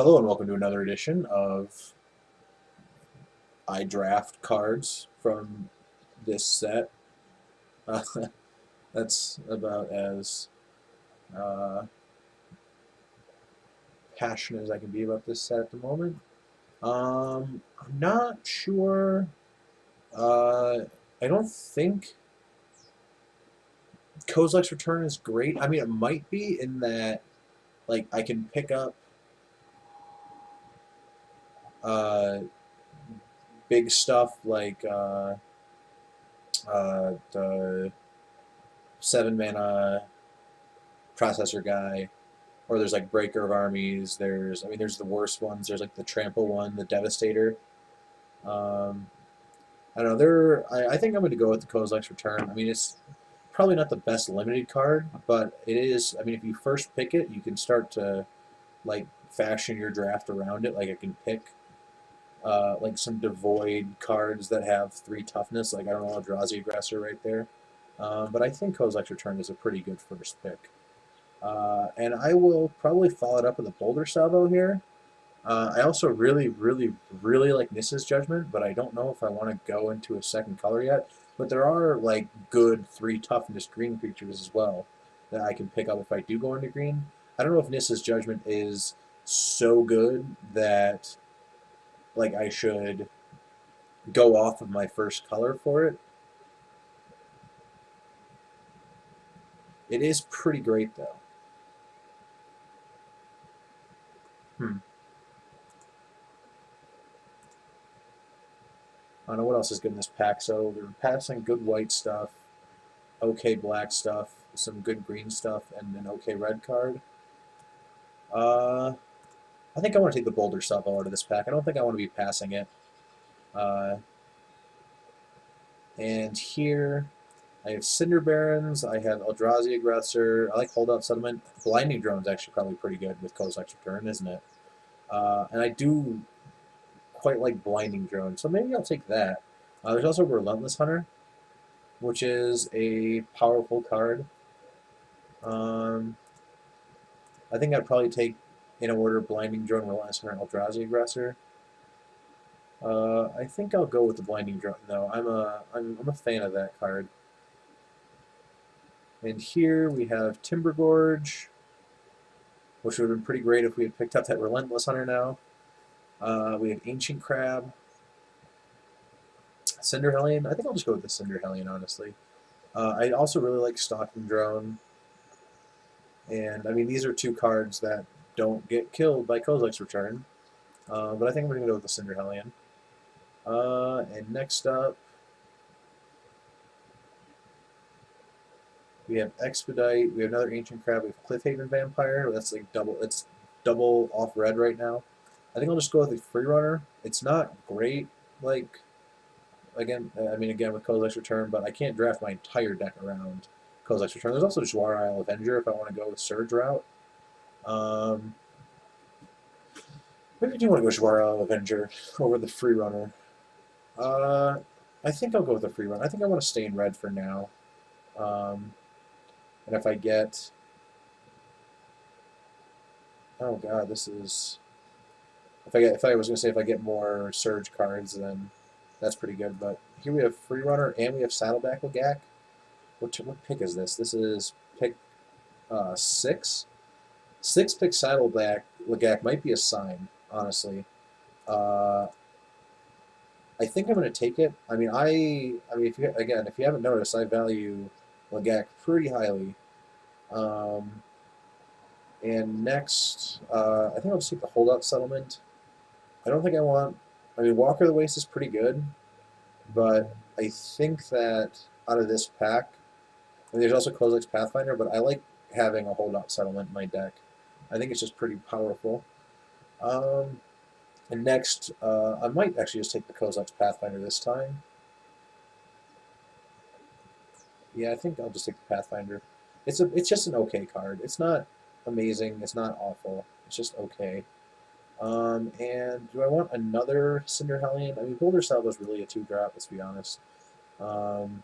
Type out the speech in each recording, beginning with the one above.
Hello and welcome to another edition of I Draft Cards from this set. Uh, that's about as uh, passionate as I can be about this set at the moment. I'm not sure. Uh, I don't think Kozilek's Return is great. I mean, it might be in that like I can pick up uh, big stuff like the 7 mana processor guy, or there's like Breaker of Armies. There's the worst ones. There's like the Trample one, the Devastator. Um, I don't know. I think I'm going to go with the Kozilek's Return. I mean, it's probably not the best limited card, but it is. I mean, if you first pick it, you can start to like fashion your draft around it. Like I can pick like some devoid cards that have 3 toughness. Like I don't know, Eldrazi Aggressor right there. But I think Kozilek's Return is a pretty good first pick. And I will probably follow it up with a Boulder Salvo here. I also really, really, really like Nissa's Judgment, but I don't know if I want to go into a second color yet. But there are like good 3 toughness green creatures as well that I can pick up if I do go into green. I don't know if Nissa's Judgment is so good that like I should go off of my first color for it. It is pretty great though. Hmm. I don't know what else is good in this pack. So they're passing good white stuff, okay black stuff, some good green stuff, and an okay red card. Uh, I think I want to take the Boulder Salvo out of this pack. I don't think I want to be passing it. Uh, and here I have Cinder Barons, I have Eldrazi Aggressor, I like Holdout Settlement. Blinding Drone's actually probably pretty good with Kozilek's Return, isn't it? And I do quite like Blinding Drone, so maybe I'll take that. There's also Relentless Hunter, which is a powerful card. Um, I think I'd probably take, in order, Blinding Drone, Relentless Hunter, Eldrazi Aggressor. I think I'll go with the Blinding Drone, though. I'm a fan of that card. And here we have Timber Gorge, which would have been pretty great if we had picked up that Relentless Hunter now. We have Ancient Crab, Cinder Hellion. I think I'll just go with the Cinder Hellion, honestly. I also really like Stalking Drone. And, I mean, these are 2 cards that don't get killed by Kozilek's Return. But I think I'm going to go with the Cinder Hellion. And next up, we have Expedite. We have another Ancient Crab. We have Cliffhaven Vampire. That's like double. It's double off red right now. I think I'll just go with the Free Runner. It's not great, like again. I mean, again with Kozilek's Return, but I can't draft my entire deck around Kozilek's Return. There's also Jwar Isle Avenger if I want to go with Surge route. Um, Maybe I do want to go Jwar Isle Avenger over the Free Runner. Uh, I think I'll go with the Free Runner. I think I want to stay in red for now. Um, and if I get, oh god, this is. If I was gonna say if I get more Surge cards, then that's pretty good. But here we have Free Runner and we have Saddleback Legak. What pick is this? This is pick 6. 6 pick Saddleback Legak might be a sign, honestly. Uh, I think I'm going to take it. If you haven't noticed, I value Legak pretty highly. Um, and next, I think I'll just take the Holdout Settlement. I don't think I want. I mean, Walker of the Waste is pretty good, but I think that out of this pack, I mean, there's also Kozilek's Pathfinder, but I like having a Holdout Settlement in my deck. I think it's just pretty powerful. Um, and next, I might actually just take the Kozilek's Pathfinder this time. Yeah, I think I'll just take the Pathfinder. It's just an okay card. It's not amazing. It's not awful. It's just okay. And do I want another Cinder Hellion? I mean, Boulder Salvo is really a 2-drop, let's be honest. Um,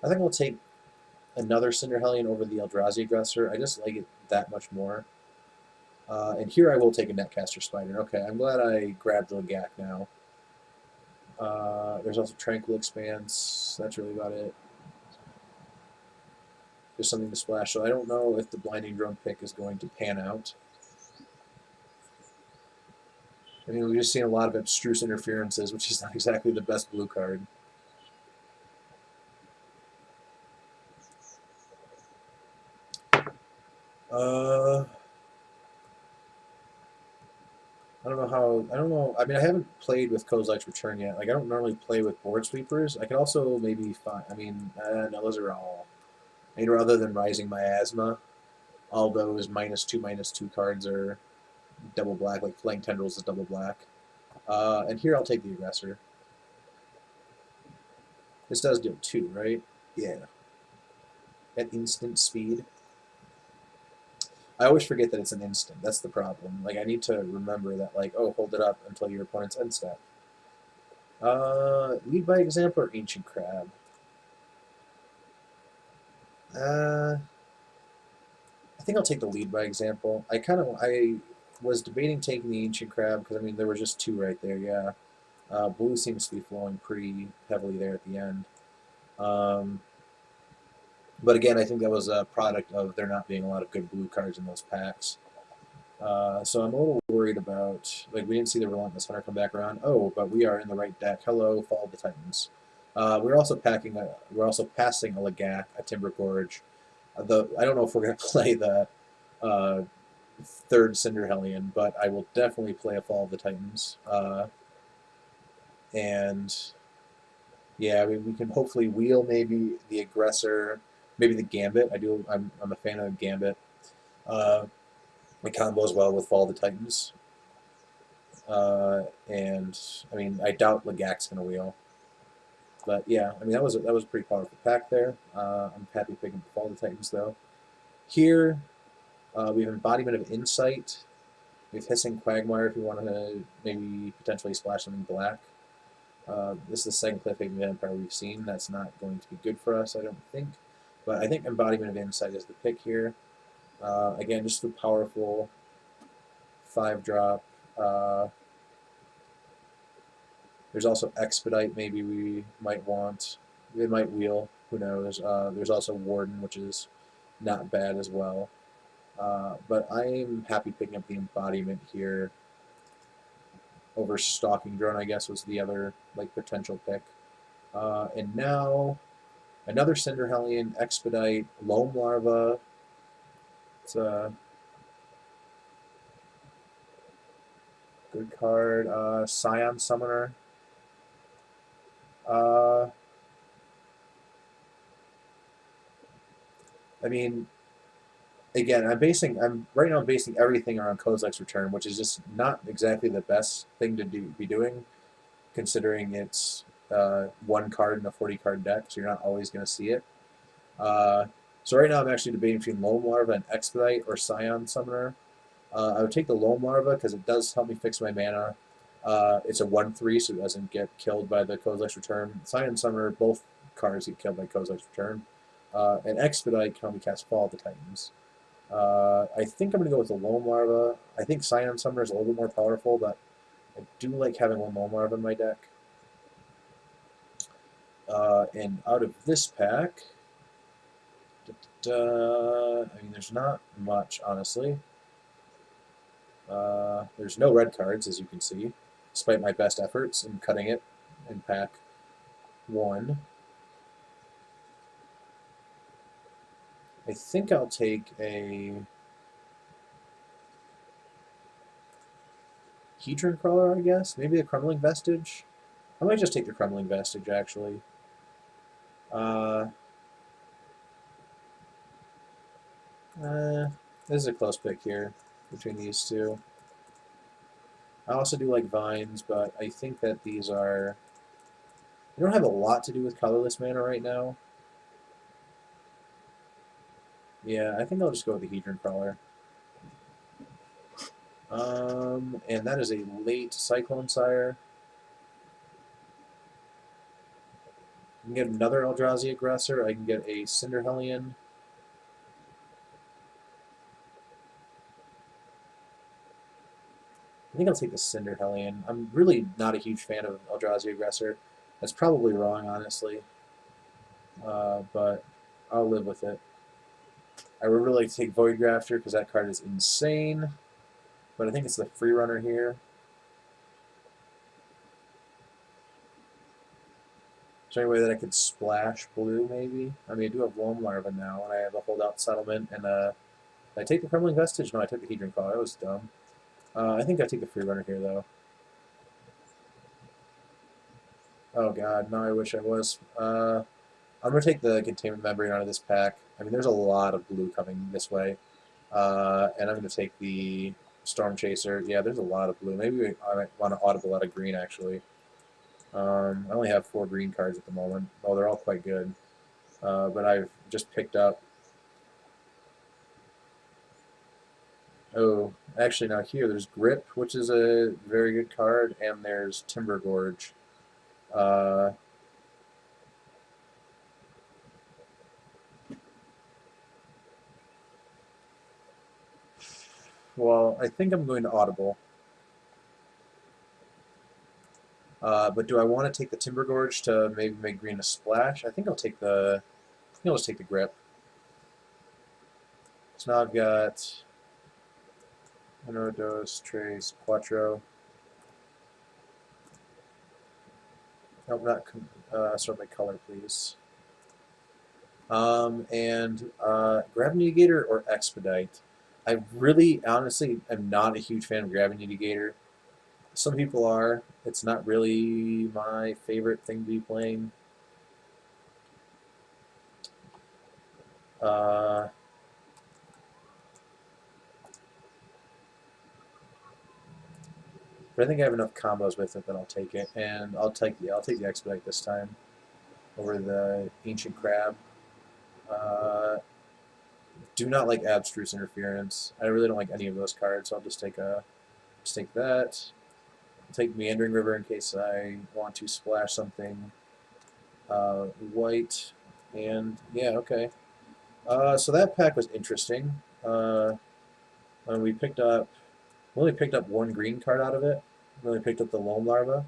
I think I'll take another Cinder Hellion over the Eldrazi Aggressor. I just like it that much more. And here I will take a Netcaster Spider. Okay, I'm glad I grabbed the Legak now. There's also Tranquil Expanse. That's really about it. Just something to splash. So I don't know if the Blinding Drone pick is going to pan out. I mean, we've just seen a lot of abstruse interferences, which is not exactly the best blue card. I don't know how. I don't know. I mean, I haven't played with Kozilek's Return yet. Like, I don't normally play with board sweepers. I could also maybe find. I mean, no, those are all. I mean, rather than Rising Miasma, all those -2/-2 cards are double black. Like Flank Tendrils is double black. And here I'll take the Aggressor. This does deal 2, right? Yeah. At instant speed. I always forget that it's an instant. That's the problem. Like, I need to remember that, like, oh, hold it up until your opponent's end step. Lead by example or Ancient Crab? I think I'll take the lead by example. I was debating taking the Ancient Crab because, I mean, there were just 2 right there, yeah. Blue seems to be flowing pretty heavily there at the end. But again, I think that was a product of there not being a lot of good blue cards in those packs. So I'm a little worried about, like, we didn't see the Relentless Hunter come back around. Oh, but we are in the right deck. Hello, Fall of the Titans. We're also passing a Legak, a Timber Gorge. I don't know if we're going to play the third Cinder Hellion, but I will definitely play a Fall of the Titans. And yeah, we can hopefully wheel maybe the Aggressor, maybe the Gambit. I'm a fan of Gambit. It combos well with Fall of the Titans. And I mean, I doubt Legak's gonna wheel. But yeah, I mean that was a pretty powerful pack there. I'm happy picking Fall of the Titans though. Here, we have Embodiment of Insight. We have Hissing Quagmire if you want to maybe potentially splash something black. This is the second Cliffhanger Vampire we've seen. That's not going to be good for us, I don't think. But I think Embodiment of Insight is the pick here. Again, just a powerful 5-drop. There's also Expedite maybe we might want. It might wheel. Who knows? There's also Warden, which is not bad as well. But I'm happy picking up the Embodiment here over Stalking Drone, I guess, was the other like potential pick. And now another Cinder Hellion, Expedite, Loam Larva. It's a good card. Scion Summoner. I mean, again, I'm right now basing everything around Kozilek's Return, which is just not exactly the best thing to be doing, considering it's 1 card in a 40-card deck, so you're not always going to see it. So right now I'm actually debating between Loam Larva and Expedite or Scion Summoner. I would take the Loam Larva because it does help me fix my mana. It's a 1/3, so it doesn't get killed by the Kozilek's Return. Scion Summoner, both cards get killed by Kozilek's Return. And Expedite can only cast Fall of the Titans. I think I'm going to go with the Loam Larva. I think Scion Summoner is a little bit more powerful, but I do like having one Loam Larva in my deck. And out of this pack, I mean, there's not much, honestly. There's no red cards, as you can see, despite my best efforts in cutting it in pack 1. I think I'll take a Hedron Crawler, I guess. Maybe a Crumbling Vestige. I might just take the Crumbling Vestige, actually. This is a close pick here between these two. I also do like Vines, but I think that these are... They don't have a lot to do with colorless mana right now. Yeah, I think I'll just go with the Hedron Crawler. And that is a late Cyclone Sire. I can get another Eldrazi Aggressor. I can get a Cinder Hellion. I think I'll take the Cinder Hellion. I'm really not a huge fan of Eldrazi Aggressor. That's probably wrong, honestly, but I'll live with it. I would really like to take Void Grafter because that card is insane, but I think it's the free runner here. Is there any way that I could splash blue, maybe? I mean, I do have Loam Larva now, and I have a Holdout Settlement, and did I take the Crumbling Vestige? No, I took the Hedron Claw. That was dumb. I think I take the free runner here, though. Oh god, no, I wish I was. I'm going to take the Containment Membrane out of this pack. I mean, there's a lot of blue coming this way. And I'm going to take the Storm Chaser. Yeah, there's a lot of blue. Maybe I might want to audible out of green, actually. I only have 4 green cards at the moment. Oh, they're all quite good. But I've just picked up... Oh, actually, now here, there's Grip, which is a very good card, and there's Timber Gorge. Well, I think I'm going to Audible. But do I want to take the Timber Gorge to maybe make green a splash? I think I'll take the... I think I'll just take the Grip. So now I've got... Uno, dos, tres, cuatro. Nope, not... sort by color, please. Gravity Negator or Expedite? I really, honestly, am not a huge fan of Gravity Negator. Some people are. It's not really my favorite thing to be playing. But I think I have enough combos with it that I'll take it, and I'll take the Expedite this time over the Ancient Crab. Do not like Abstruse Interference. I really don't like any of those cards, so I'll just take that. I'll take Meandering River in case I want to splash something. White, and yeah, okay. So that pack was interesting. We only picked up 1 green card out of it. We only picked up the Loam Larva.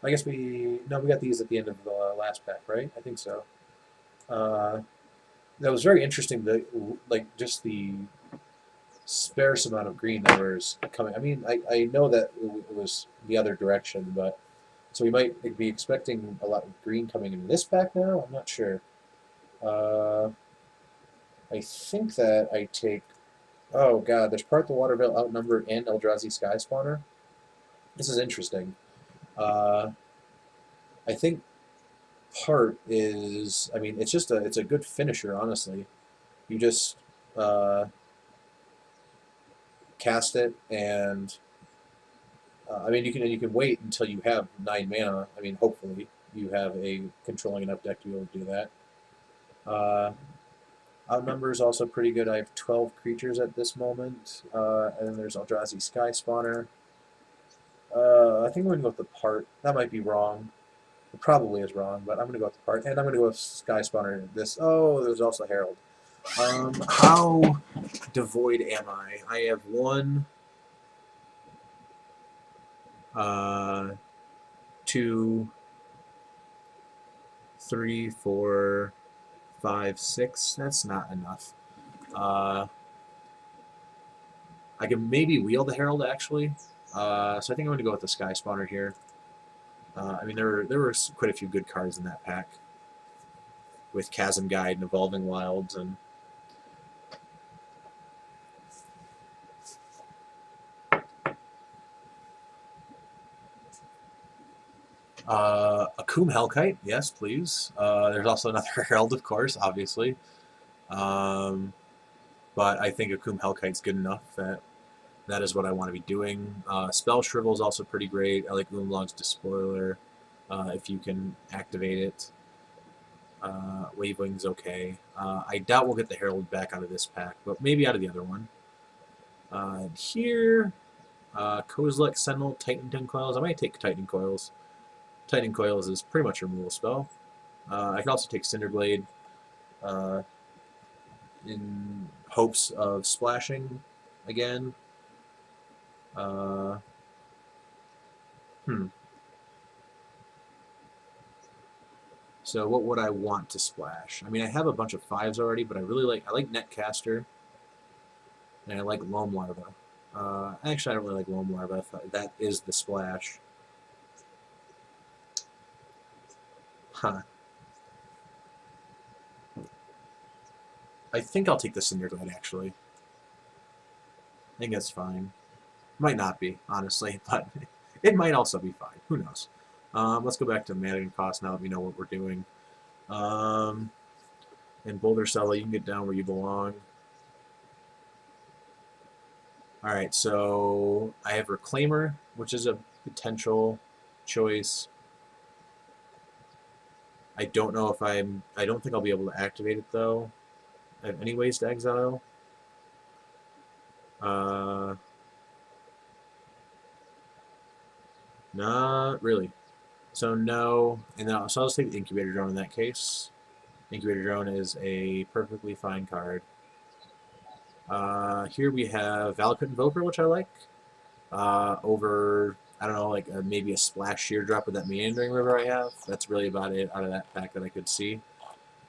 I guess we got these at the end of the last pack, right? I think so. That was very interesting. Just the sparse amount of green that was coming. I mean, I know that it was the other direction, but so we might be expecting a lot of green coming into this pack now. I'm not sure. I think that I take... Oh god, there's Part the Watervale, Outnumbered, and Eldrazi Sky Spawner. This is interesting. I think Part is... I mean, it's a good finisher, honestly. You just cast it, and I mean, you can wait until you have 9 mana. I mean, hopefully you have a controlling enough deck to be able to do that. Outnumber is also pretty good. I have 12 creatures at this moment, and then there's Eldrazi Sky Spawner. I think I'm going to go with the Part. That might be wrong. It probably is wrong, but I'm going to go with the Part, and I'm going to go with Sky Spawner. There's also Herald. How devoid am I? I have 1, 2, 3, 4, 5, 6. That's not enough. I can maybe wheel the Herald, actually. So I think I'm going to go with the Sky Spawner here. I mean, there were quite a few good cards in that pack, with Chasm Guide and Evolving Wilds and... Akum Hellkite, yes, please. There's also another Herald, of course, obviously. But I think Akum Hellkite's good enough that is what I want to be doing. Spell Shrivel is also pretty great. I like Umlog's Despoiler if you can activate it. Wavewing's okay. I doubt we'll get the Herald back out of this pack, but maybe out of the other one. Here, Kozilek, Sentinel, Titan Coils. I might take Titan Coils. Titan Coils is pretty much a removal spell. I can also take Cinderblade in hopes of splashing again. Hmm. So what would I want to splash? I mean, I have a bunch of 5s already, but I like Netcaster, and I like Loam Larva. Actually, I don't really like Loam Larva. I thought that is the splash. Huh. I think I'll take the Cinderglade, actually. I think that's fine. Might not be, honestly, but it might also be fine. Who knows? Let's go back to managing costs now that we know what we're doing. Um, and Boulder Cellar, you can get down where you belong. All right, so I have Reclaimer, which is a potential choice. I don't know if I don't think I'll be able to activate it though. I have any ways to exile. Uh, Not really. So no, and then so I'll just take the Incubator Drone in that case. Incubator Drone is a perfectly fine card. Here we have Valakut Invoker, which I like. Over, I don't know, like maybe a Splash Sheer Drop with that Meandering River I have. That's really about it out of that pack that I could see.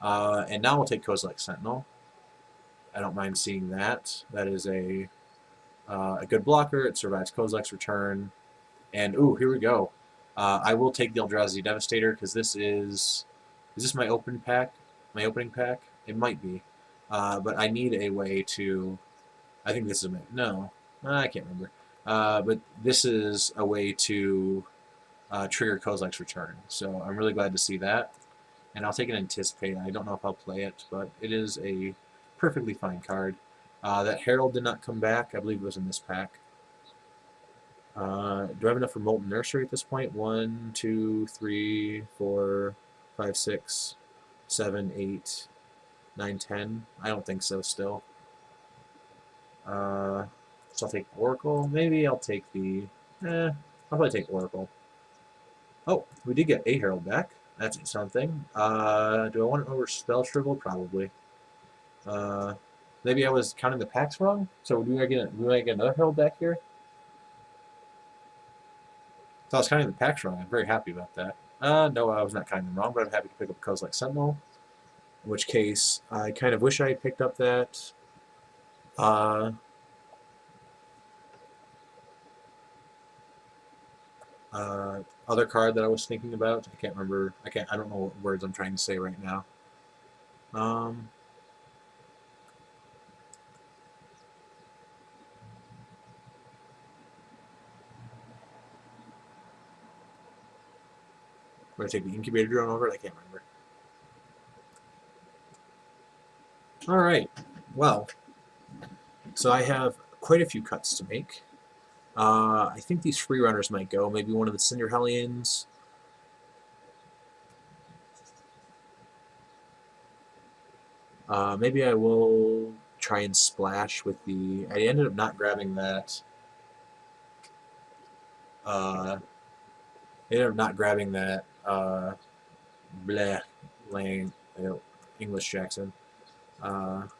And now we'll take Kozilek Sentinel. I don't mind seeing that. That is a good blocker. It survives Kozilek's return. And, ooh, here we go. I will take the Eldrazi Devastator because this is... Is this my open pack? My opening pack? It might be. But I need a way to... I think this is my... No. I can't remember. But this is a way to trigger Kozilek's return. So I'm really glad to see that. And I'll take an Anticipate. I don't know if I'll play it, but it is a perfectly fine card. That Herald did not come back. I believe it was in this pack. Do I have enough for Molten Nursery at this point? 1, 2, 3, 4, 5, 6, 7, 8, 9, 10. I don't think so still. So I'll take Oracle. Maybe I'll take the... I'll probably take Oracle. Oh, we did get a Herald back. That's something. Do I want it over Spell Shrivel? Probably. Maybe I was counting the packs wrong? So do I get another Herald back here? So I was counting the packs wrong. I'm very happy about that. No, I was not counting them wrong, but I'm happy to pick up a Kozilek Sentinel. In which case, I kind of wish I had picked up that. Other card that I was thinking about. I can't remember. I don't know what words I'm trying to say right now. Where I take the Incubator Drone over it? I can't remember. All right. Well, so I have quite a few cuts to make. I think these free runners might go. Maybe one of the Chinder Heellions. Maybe I will try and splash with the... I ended up not grabbing that. I ended up not grabbing that bleh, Lang, English Jackson. Not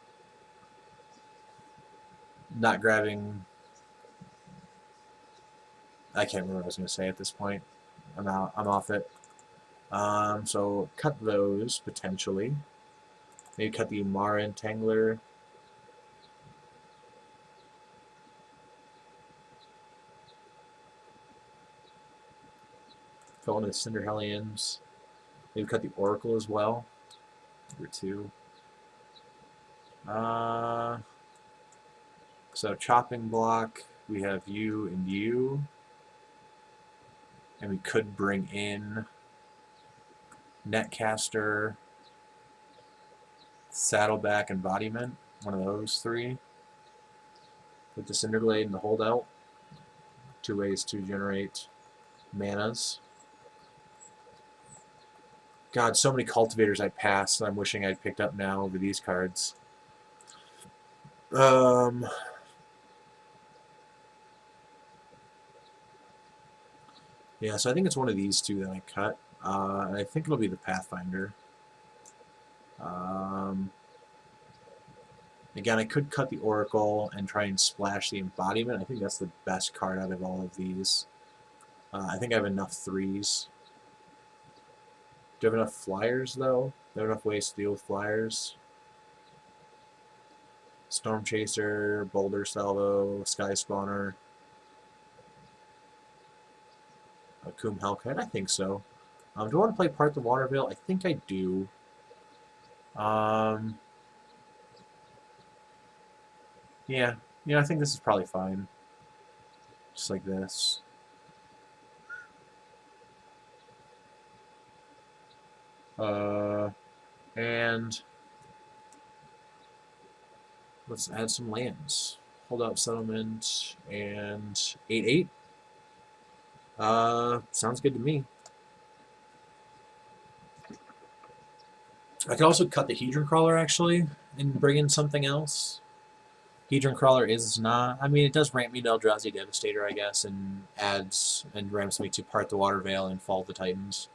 grabbing... I can't remember what I was going to say at this point. I'm off it. So cut those, potentially. Maybe cut the Umara Entangler. Cut one of the Chinder Heellions. Maybe cut the Oracle as well. Number 2. So chopping block, we have you and you. And we could bring in Netcaster, Saddleback, Embodiment. One of those 3. Put the Cinderglade in the holdout. 2 ways to generate manas. God, so many cultivators I passed that I'm wishing I'd picked up now over these cards. Yeah, so I think it's one of these 2 that I cut. And I think it'll be the Pathfinder. Again, I could cut the Oracle and try and splash the Embodiment. I think that's the best card out of all of these. I think I have enough threes. Do I have enough flyers, though? Do I have enough ways to deal with flyers? Storm Chaser, Boulder Salvo, Sky Spawner, a Coom Hellcat? I think so. Do I want to play Part the Waterville? I think I do. Um, yeah. Yeah, I think this is probably fine. Just like this. And let's add some lands. Hold out settlement and 8/8. Sounds good to me. I could also cut the Hedron Crawler actually and bring in something else. Hedron Crawler is not. I mean, it does ramp me to Eldrazi Devastator, I guess, and adds and ramps me to Part the Water Veil and Fall of the Titans.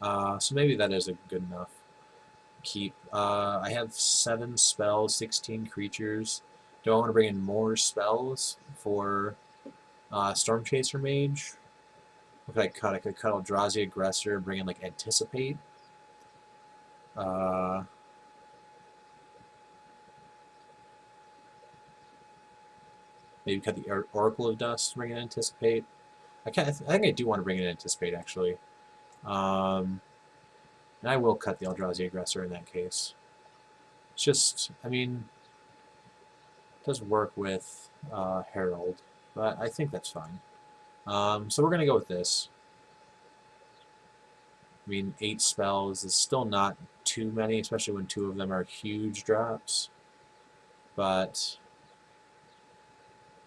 So maybe that is a good enough keep. I have 7 spells, 16 creatures. Do I want to bring in more spells for Storm Chaser Mage? What could I cut? I could cut Eldrazi Aggressor, bring in like Anticipate. Maybe cut the Oracle of Dust, bring in Anticipate. I think I do want to bring in Anticipate actually. And I will cut the Eldrazi Aggressor in that case. It's just, I mean, it does work with Herald, but I think that's fine. So we're going to go with this. I mean, 8 spells is still not too many, especially when 2 of them are huge drops. But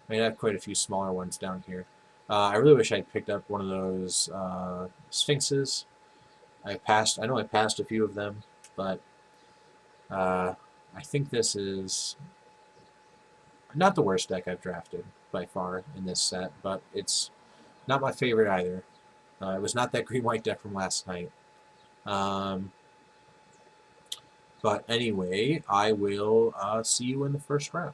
I mean, I have quite a few smaller ones down here. I really wish I'd picked up one of those Sphinxes. I know I passed a few of them, but I think this is not the worst deck I've drafted by far in this set, but it's not my favorite either. It was not that green-white deck from last night. But anyway, I will see you in the first round.